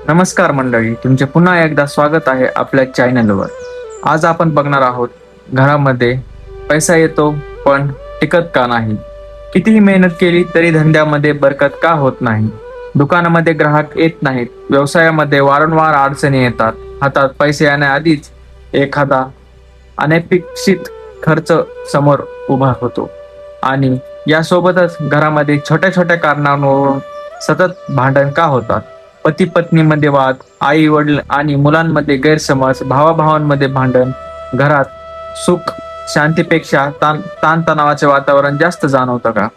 नमस्कार मंडळी, तुमचे पुन्हा एकदा स्वागत आहे आपल्या चॅनलवर. आज आपण बघणार आहोत घरामध्ये पैसा येतो पण टिकत का नाही. कितीही मेहनत केली तरी धंद्यामध्ये बरकत का होत नाही. दुकानामध्ये ग्राहक येत नाहीत, व्यवसायामध्ये वारंवार अडचणी येतात, हातात पैसे येण्याआधीच एखादा अनपेक्षित खर्च समोर उभा होतो आणि यासोबतच घरामध्ये छोट्या छोट्या कारणांवरून सतत भांडण का होतात. पती पत्नीमध्ये वाद, आई वडील आणि मुलांमध्ये गैरसमज, भावाभावांमध्ये भांडण, घरात सुख शांतीपेक्षा ताणतणावाचे वातावरण जास्त जाणवतं का?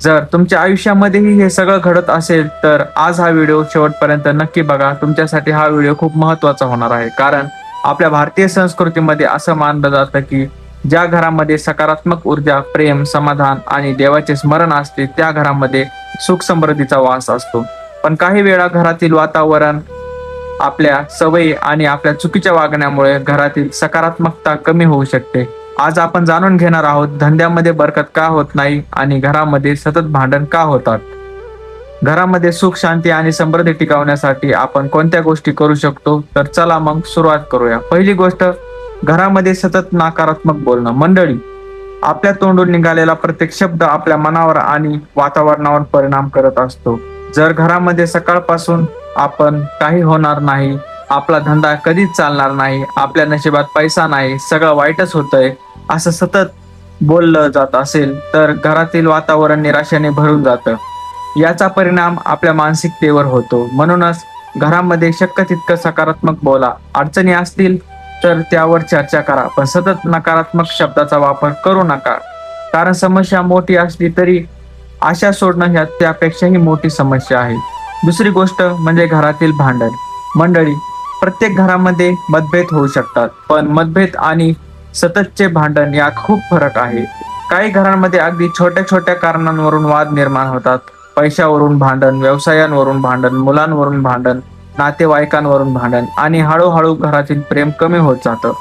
जर तुमच्या आयुष्यामध्येही हे सगळं घडत असेल तर आज हा व्हिडिओ शेवटपर्यंत नक्की बघा. तुमच्यासाठी हा व्हिडिओ खूप महत्त्वाचा होणार आहे, कारण आपल्या भारतीय संस्कृतीमध्ये असं मानलं जातं की ज्या घरामध्ये सकारात्मक ऊर्जा, प्रेम, समाधान आणि देवाचे स्मरण असते त्या घरामध्ये सुख समृद्धीचा वास असतो. पण काही वेळा घरातील वातावरण, आपल्या सवयी आणि आपल्या चुकीच्या वागण्यामुळे घरातील सकारात्मकता कमी होऊ शकते. आज आपण जाणून घेणार आहोत धंद्यामध्ये बरकत का होत नाही आणि घरामध्ये सतत भांडण का होतात. घरामध्ये सुख शांती आणि समृद्धी टिकवण्यासाठी आपण कोणत्या गोष्टी करू शकतो, तर चला मग सुरुवात करूया. पहिली गोष्ट, घरामध्ये सतत नकारात्मक बोलणं. मंडळी, आपल्या तोंडून निघालेला प्रत्येक शब्द आपल्या मनावर आणि वातावरणावर परिणाम करत असतो. जर घरामध्ये सकाळपासून आपण काही होणार नाही, आपला धंदा कधीच चालणार नाही, आपल्या नशिबात पैसा नाही, सगळं वाईटच होतंय, असं सतत बोललं जात असेल तर घरातील वातावरण निराशेने भरून जातं. याचा परिणाम आपल्या मानसिकतेवर होतो. म्हणूनच घरामध्ये शक्य तितकं सकारात्मक बोला. अडचणी असतील तर त्यावर चर्चा करा, पण सतत नकारात्मक शब्दाचा वापर करू नका, कारण समस्या मोठी असली तरी आशा सोडणं ह्या त्यापेक्षाही मोठी समस्या आहे. दुसरी गोष्ट म्हणजे घरातील भांडण. मंडळी, प्रत्येक घरामध्ये मतभेद होऊ शकतात, पण मतभेद आणि सततचे भांडण यात खूप फरक आहे. काही घरांमध्ये अगदी छोट्या छोट्या कारणांवरून वाद निर्माण होतात. पैशावरून भांडण, व्यवसायांवरून भांडण, मुलांवरून भांडण, नातेवाईकांवरून भांडण आणि हळूहळू घरातील प्रेम कमी होत जातं.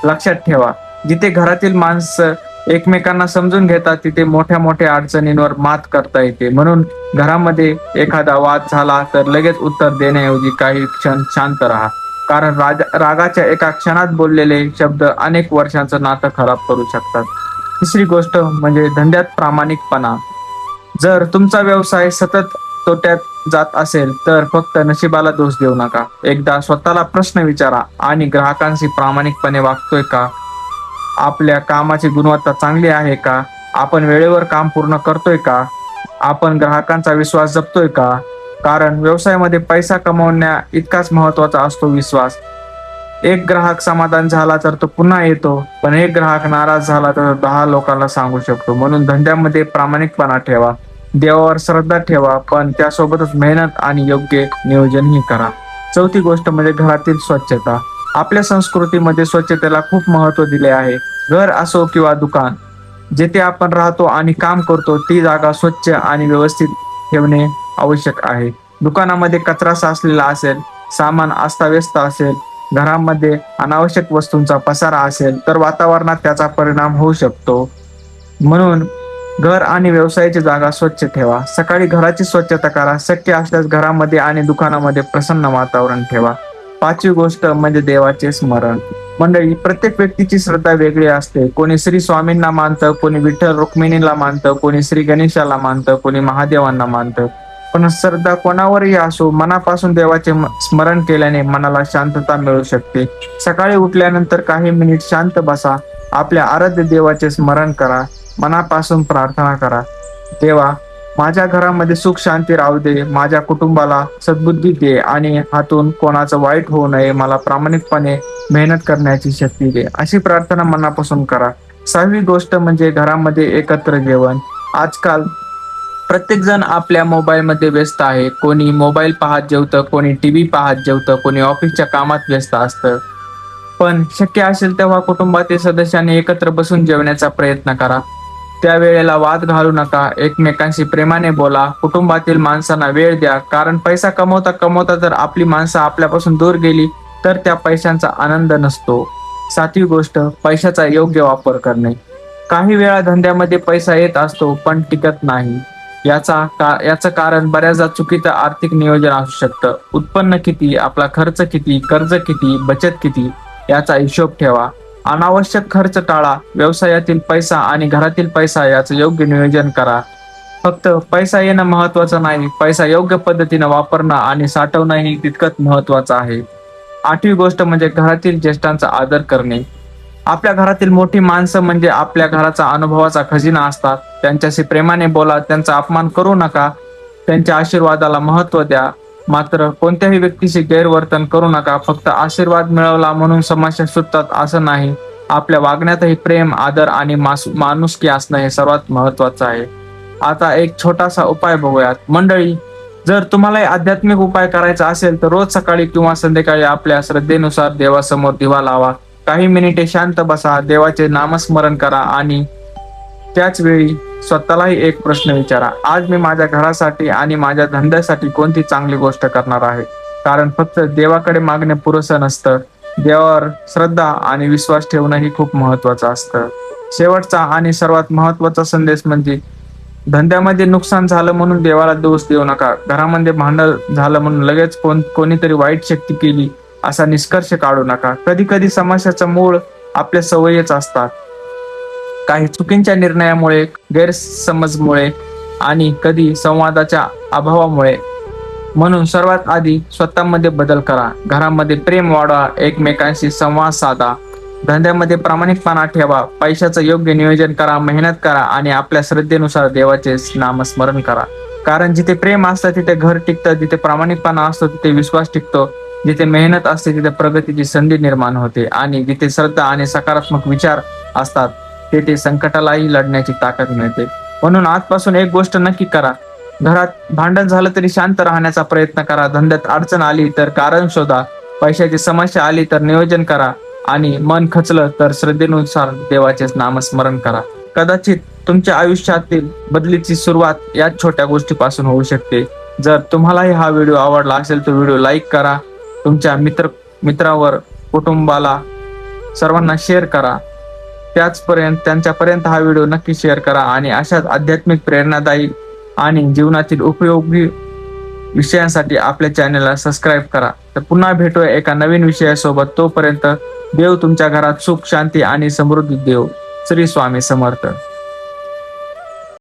लक्षात ठेवा, जिथे घरातील माणसं एकमेकांना समजून घेतात तिथे मोठ्या मोठ्या अडचणींवर मात करता येते. म्हणून घरामध्ये एखादा वाद झाला तर लगेच उत्तर देण्याऐवजी काही क्षण शांत राहा, कारण रागाच्या एका क्षणात बोललेले शब्द अनेक वर्षांचं नातं खराब करू शकतात. तिसरी गोष्ट म्हणजे धंद्यात प्रामाणिकपणा. जर तुमचा व्यवसाय सतत तोट्यात जात असेल तर फक्त नशिबाला दोष देऊ नका. एकदा स्वतःला प्रश्न विचारा आणि ग्राहकांशी प्रामाणिकपणे वागतोय का? आपल्या कामाची गुणवत्ता चांगली आहे का? आपण वेळेवर काम पूर्ण करतोय का? आपण ग्राहकांचा विश्वास जपतोय का? कारण व्यवसायामध्ये पैसा कमवण्या इतकाच महत्वाचा असतो विश्वास. एक ग्राहक समाधान झाला तर तो पुन्हा येतो, पण एक ग्राहक नाराज झाला तर 10 लोकांना सांगू शकतो. म्हणून धंद्यामध्ये प्रामाणिकपणा ठेवा, देवावर श्रद्धा ठेवा, पण त्यासोबतच मेहनत आणि योग्य नियोजनही करा. चौथी गोष्ट म्हणजे घरातील स्वच्छता. आपल्या संस्कृतीमध्ये स्वच्छतेला खूप महत्त्व दिले आहे. घर असो किंवा दुकान, जिथे आपण राहतो आणि काम करतो ती जागा स्वच्छ आणि व्यवस्थित ठेवणे आवश्यक आहे. दुकानामध्ये कचरा साचलेला असेल, सामान अस्ताव्यस्त असेल, घरामध्ये अनावश्यक वस्तूंचा पसारा असेल तर वातावरणात त्याचा परिणाम होऊ शकतो. म्हणून घर आणि व्यवसायाची जागा स्वच्छ ठेवा. सकाळी घराची स्वच्छता करा. शक्य असल्यास घरामध्ये आणि दुकानामध्ये प्रसन्न वातावरण ठेवा. पाचवी गोष्ट म्हणजे देवाचे स्मरण. मंडळी, प्रत्येक व्यक्तीची श्रद्धा वेगळी असते. कोणी श्री स्वामींना मानतं, कोणी विठ्ठल रुक्मिणीला मानतं, कोणी श्री गणेशाला मानतं, कोणी महादेवांना मानतं. पण श्रद्धा कोणावरही असो, मनापासून देवाचे स्मरण केल्याने मनाला शांतता मिळू शकते. सकाळी उठल्यानंतर काही मिनिट शांत बसा, आपल्या आराध्य देवाचे स्मरण करा, मनापासून प्रार्थना करा. देवा, माझ्या घरामध्ये सुख शांती राहू दे, माझ्या कुटुंबाला सद्बुद्धी दे आणि हातून कोणाचं वाईट होऊ नये, मला प्रामाणिकपणे मेहनत करण्याची शक्ती दे, अशी प्रार्थना मनापासून करा. सहावी गोष्ट म्हणजे घरामध्ये एकत्र जेवण. आजकाल प्रत्येक जण आपल्या मोबाईलमध्ये व्यस्त आहे. कोणी मोबाईल पाहत जेवतं, कोणी टीव्ही पाहत जेवतं, कोणी ऑफिसच्या कामात व्यस्त असतं. पण शक्य असेल तेव्हा कुटुंबातील सदस्यांनी एकत्र बसून जेवण्याचा प्रयत्न करा. त्यावेळेला वाद घालू नका, एकमेकांशी प्रेमाने बोला, कुटुंबातील माणसांना वेळ द्या, कारण पैसा कमवता कमवता जर आपली माणसं आपल्यापासून दूर गेली तर त्या पैशांचा आनंद नसतो. सातवी गोष्ट, पैशाचा योग्य वापर करणे. काही वेळा धंद्यामध्ये पैसा येत असतो पण टिकत नाही. याचं कारण बऱ्याचदा चुकीचं आर्थिक नियोजन असू शकतं. उत्पन्न किती, आपला खर्च किती, कर्ज किती, बचत किती याचा हिशोब ठेवा. अनावश्यक खर्च टाळा. व्यवसायातील पैसा आणि घरातील पैसा याचं योग्य नियोजन करा. फक्त पैसा येणं महत्वाचं नाही, पैसा योग्य पद्धतीने वापरणं आणि साठवणंही तितकंच महत्वाचं आहे. 8वी गोष्ट म्हणजे घरातील ज्येष्ठांचा आदर करणे. आपल्या घरातील मोठी माणसं म्हणजे आपल्या घराचा अनुभवाचा खजिना असतात. त्यांच्याशी प्रेमाने बोला, त्यांचा अपमान करू नका, त्यांच्या आशीर्वादाला महत्त्व द्या. मात्र कोणत्याही व्यक्तीशी गैरवर्तन करू नका. फक्त आशीर्वाद मिळवला म्हणून समस्या सुटतात असं नाही. आपल्या वागण्यातही प्रेम, आदर आणि माणुसकी असणं हे सर्वात महत्वाचं आहे. आता एक छोटासा उपाय बघूयात. मंडळी, जर तुम्हाला आध्यात्मिक उपाय करायचा असेल तर रोज सकाळी किंवा संध्याकाळी आपल्या श्रद्धेनुसार देवासमोर दिवा लावा. काही मिनिटे शांत बसा, देवाचे नामस्मरण करा आणि त्याच वेळी स्वतःलाही एक प्रश्न विचारा, आज मी माझ्या घरासाठी आणि माझ्या धंद्यासाठी कोणती चांगली गोष्ट करणार आहे. कारण फक्त देवाकडे मागणे पुरेसं नसतं, देवावर श्रद्धा आणि विश्वास ठेवणंही खूप महत्वाचं असतं. शेवटचा आणि सर्वात महत्वाचा संदेश म्हणजे धंद्यामध्ये नुकसान झालं म्हणून देवाला दोष देऊ नका. घरामध्ये भांडण झालं म्हणून लगेच कोणीतरी वाईट शक्ती केली असा निष्कर्ष काढू नका. कधी कधी समस्याचं मूळ आपल्या सवयीच असतात, काही चुकीच्या निर्णयामुळे, गैरसमजमुळे आणि कधी संवादाच्या अभावामुळे. म्हणून सर्वात आधी स्वतःमध्ये बदल करा. घरामध्ये प्रेम वाढवा, एकमेकांशी संवाद साधा, धंद्यामध्ये प्रामाणिकपणा ठेवा, पैशाचं योग्य नियोजन करा, मेहनत करा आणि आपल्या श्रद्धेनुसार देवाचे नामस्मरण करा. कारण जिथे प्रेम असतं तिथे घर टिकतं, जिथे प्रामाणिकपणा असतो तिथे विश्वास टिकतो, जिथे मेहनत असते तिथे प्रगतीची संधी निर्माण होते आणि जिथे श्रद्धा आणि सकारात्मक विचार असतात तेथे संकटालाही लढण्याची ताकद मिळते. म्हणून आजपासून एक गोष्ट नक्की करा. घरात भांडण झालं तरी शांत राहण्याचा प्रयत्न करा. धंद्यात अडचण आली तर कारण शोधा. पैशाची समस्या आली तर नियोजन करा आणि मन खचलं तर श्रद्धेनुसार देवाचे नामस्मरण करा. कदाचित तुमच्या आयुष्यातील बदलीची सुरुवात याच छोट्या गोष्टीपासून होऊ शकते. जर तुम्हालाही हा व्हिडिओ आवडला असेल तर व्हिडिओ लाईक करा, तुमच्या मित्रावर, कुटुंबाला सर्वांना शेअर करा. त्यांच्यापर्यंत हा व्हिडिओ नक्की शेअर करा आणि अशाच आध्यात्मिक, प्रेरणादायी आणि जीवनातील उपयोगी विषयांसाठी आपल्या चॅनलला सबस्क्राईब करा. तर पुन्हा भेटूया एका नवीन विषयासोबत. तोपर्यंत देव तुमच्या घरात सुख, शांती आणि समृद्धी देव. श्री स्वामी समर्थ.